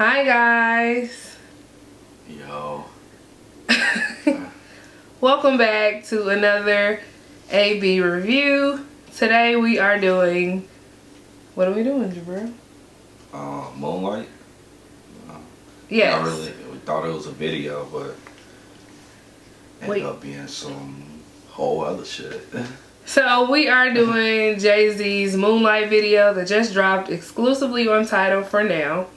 Hi guys. Yo. Welcome back to another AB review. Today we are doing, what are we doing, Jabril? Moonlight. Yes. Not really. We thought it was a video, but ended up being some whole other shit. So we are doing Jay Z's Moonlight video that just dropped exclusively on Tidal for now.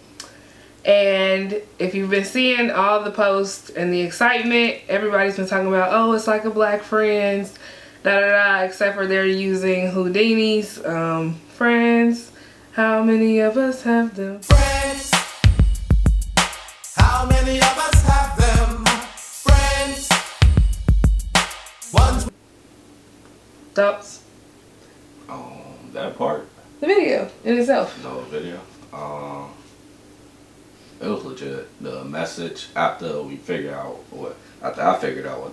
And if you've been seeing all the posts and the excitement, everybody's been talking about, oh, it's like a Black Friends, da da da, except for they're using Houdini's friends. How many of us have them? Friends. How many of us have them? Friends. One's Thoughts? That part. The video in itself. No video. It was legit. The message after I figured out what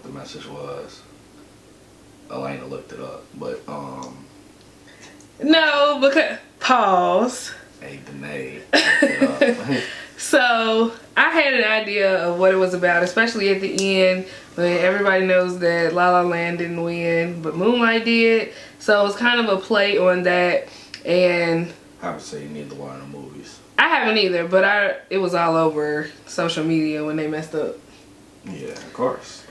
the message was. Elena looked it up, but No, because pause. hey, Denay looked it up. So I had an idea of what it was about, especially at the end when everybody knows that La La Land didn't win, but Moonlight did. So it was kind of a play on that, and I haven't seen neither one of the movies. I haven't either, but it was all over social media when they messed up. Yeah, of course.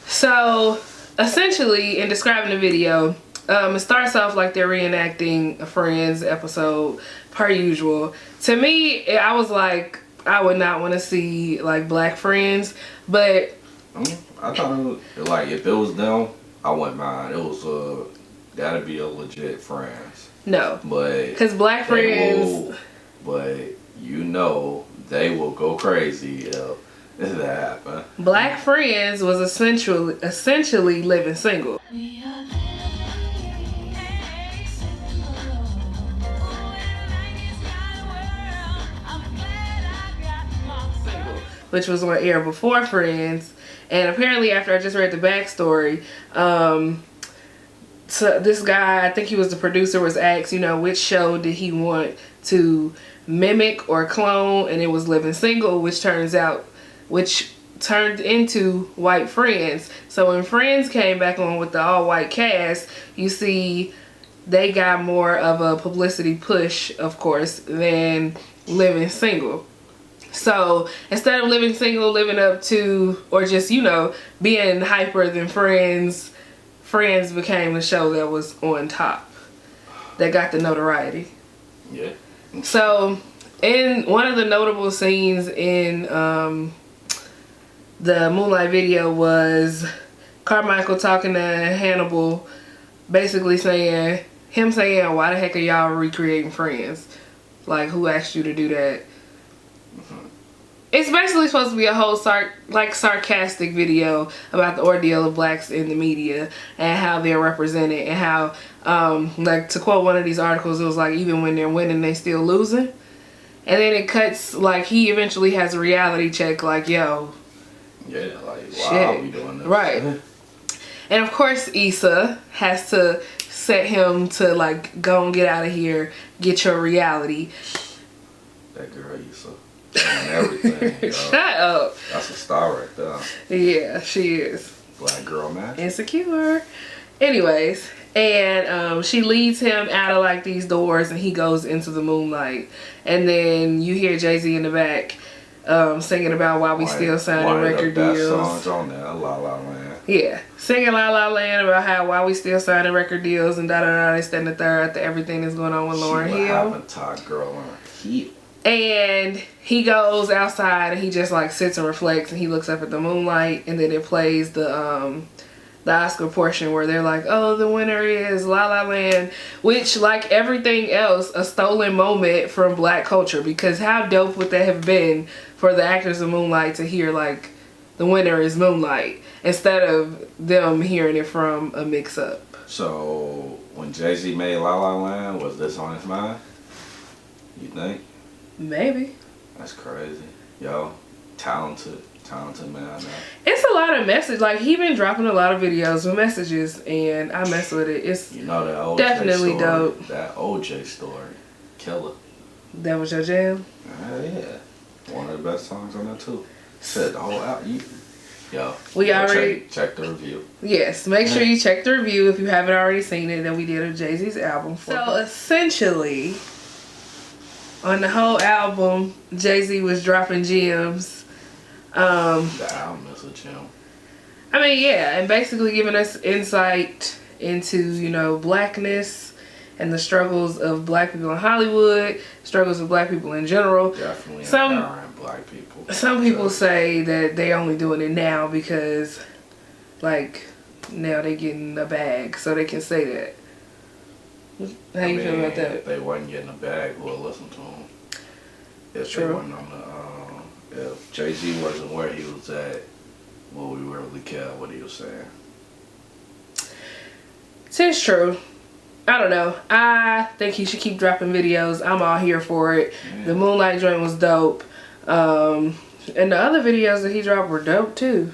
So essentially, in describing the video, it starts off like they're reenacting a Friends episode per usual. To me, I was like, I would not want to see like Black Friends, but I thought it was, like, if it was them, I wouldn't mind. It was that'd be a legit Friends. no, But because Black Friends. But you know they will go crazy if that happen. Black Friends was essentially living single. Which was on air before Friends, and apparently after I just read the backstory, so this guy, I think he was the producer, was asked, you know, which show did he want to mimic or clone, and it was Living Single, which turned into White Friends. So when Friends came back on with the all-white cast, you see they got more of a publicity push, of course, than Living Single. So instead of Living Single living up to, or just, you know, being hyper than Friends, Friends became the show that was on top, that got the notoriety. Yeah. So in one of the notable scenes in the Moonlight video was Carmichael talking to Hannibal, basically saying, why the heck are y'all recreating Friends? Like, who asked you to do that? It's basically supposed to be a whole sarcastic video about the ordeal of blacks in the media and how they're represented, and how, like, to quote one of these articles, it was like, even when they're winning, they still losing. And then it cuts, like, he eventually has a reality check, like, yo. Yeah, like, why are we doing this? Right. And of course, Issa has to set him to, like, go and get out of here, get your reality. That girl Issa. And everything. Shut up. That's a star right there. Yeah, she is. Black girl match. Insecure. Anyways, and she leads him out of like these doors, and he goes into the moonlight. And then you hear Jay Z in the back singing about why we still signing record deals. Songs on there, La La Land. Yeah, singing La La Land about how why we still signing record deals and da da da. They stand the third after everything that's going on with Lauryn Hill. Having top girl on her heel. And he goes outside and he just like sits and reflects, and he looks up at the moonlight, and then it plays the Oscar portion where they're like, oh, the winner is La La Land, which, like everything else, a stolen moment from black culture, because how dope would that have been for the actors of Moonlight to hear like the winner is Moonlight instead of them hearing it from a mix-up. So when Jay Z made La La Land, was this on his mind? You think? Maybe. That's crazy. Yo, talented man. It's a lot of message. Like, he been dropping a lot of videos with messages, and I mess with it. It's, you know, that OJ definitely story, dope. That OJ story, killer. That was your jam? Yeah. One of the best songs on there too. Said the whole album. Yo, We already check the review. Yes, make sure you check the review if you haven't already seen it that we did of Jay Z's album. So essentially, on the whole album, Jay Z was dropping gems. The album is a gem. I mean, yeah, and basically giving us insight into, you know, blackness and the struggles of black people in Hollywood, struggles of black people in general. Definitely empowering black people. Some people say that they only doing it now because, like, now they getting a bag, so they can say that. How you feel about that? If they wasn't getting a bag, we'll listen to them. If True. they wasn't on the, if Jay Z wasn't where he was at, well, we really care what he was saying. It's true. I don't know. I think he should keep dropping videos. I'm all here for it. Yeah. The Moonlight joint was dope. And the other videos that he dropped were dope too.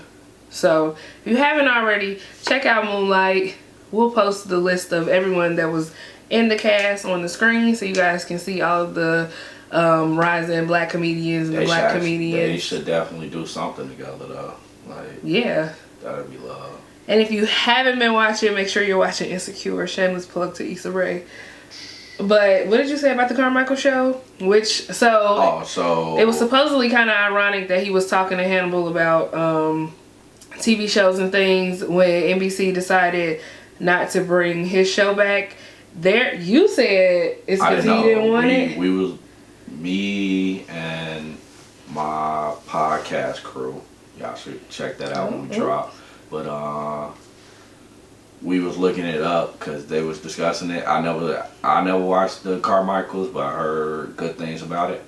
So if you haven't already, check out Moonlight. We'll post the list of everyone that was in the cast on the screen so you guys can see all of the rising black comedians and the black comedians. They should definitely do something together though. Like, yeah. That'd be love. And if you haven't been watching, make sure you're watching Insecure. Shameless plug to Issa Rae. But what did you say about the Carmichael show? So it was supposedly kind of ironic that he was talking to Hannibal about TV shows and things when NBC decided not to bring his show back. There, you said it's because he didn't want it. We was me and my podcast crew. Y'all should check that out when we drop. But we was looking it up because they was discussing it. I never watched the Carmichaels, but I heard good things about it.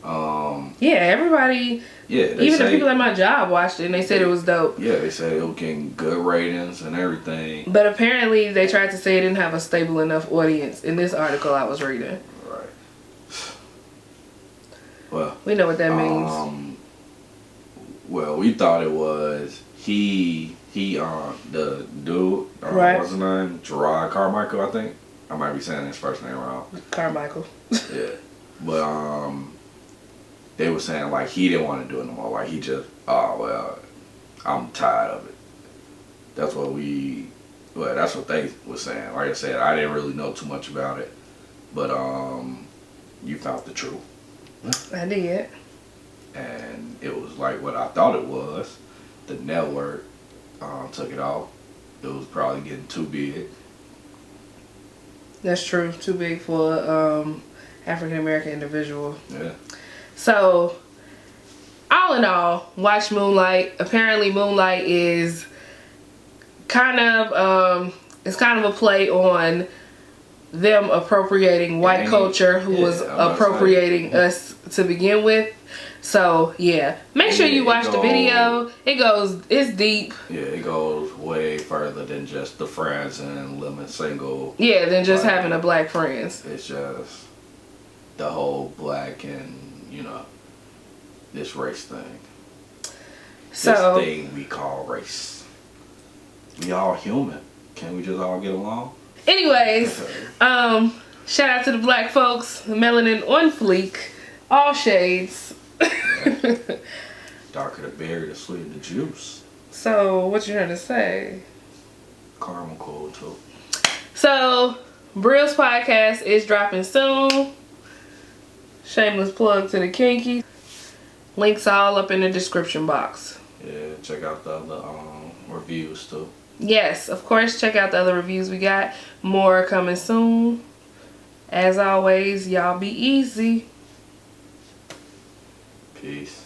Yeah, everybody. Yeah, even the people at my job watched it and they said it was dope. Yeah, they said it was getting good ratings and everything. But apparently they tried to say it didn't have a stable enough audience in this article I was reading. Right. Well, we know what that means. Well, we thought it was the dude, right. What's his name? Gerard Carmichael, I think. I might be saying his first name wrong. Carmichael. Yeah. But they were saying like he didn't want to do it no more. Like he just, I'm tired of it. That's what they were saying. Like I said, I didn't really know too much about it. But you found the truth. I did. And it was like what I thought it was. The network took it off. It was probably getting too big. That's true. Too big for African American individual. Yeah. So, all in all, watch Moonlight. Apparently, Moonlight is kind of a play on them appropriating white culture, who was appropriating us to begin with. So yeah, make sure you watch the video. It's deep. Yeah, it goes way further than just the friends and Lemon single. Yeah, than just having a black friends. It's just the whole black and this race thing. So this thing we call race. We all human. Can't we just all get along? Anyways, shout out to the black folks, melanin on fleek, all shades. Darker the berry, the sweeter the juice. So, what you trying to say? Caramel cool too. So, Breal's podcast is dropping soon. Shameless plug to the kinky. Links all up in the description box. Yeah, check out the other reviews too. Yes, of course, check out the other reviews we got. More coming soon. As always, y'all be easy. Peace.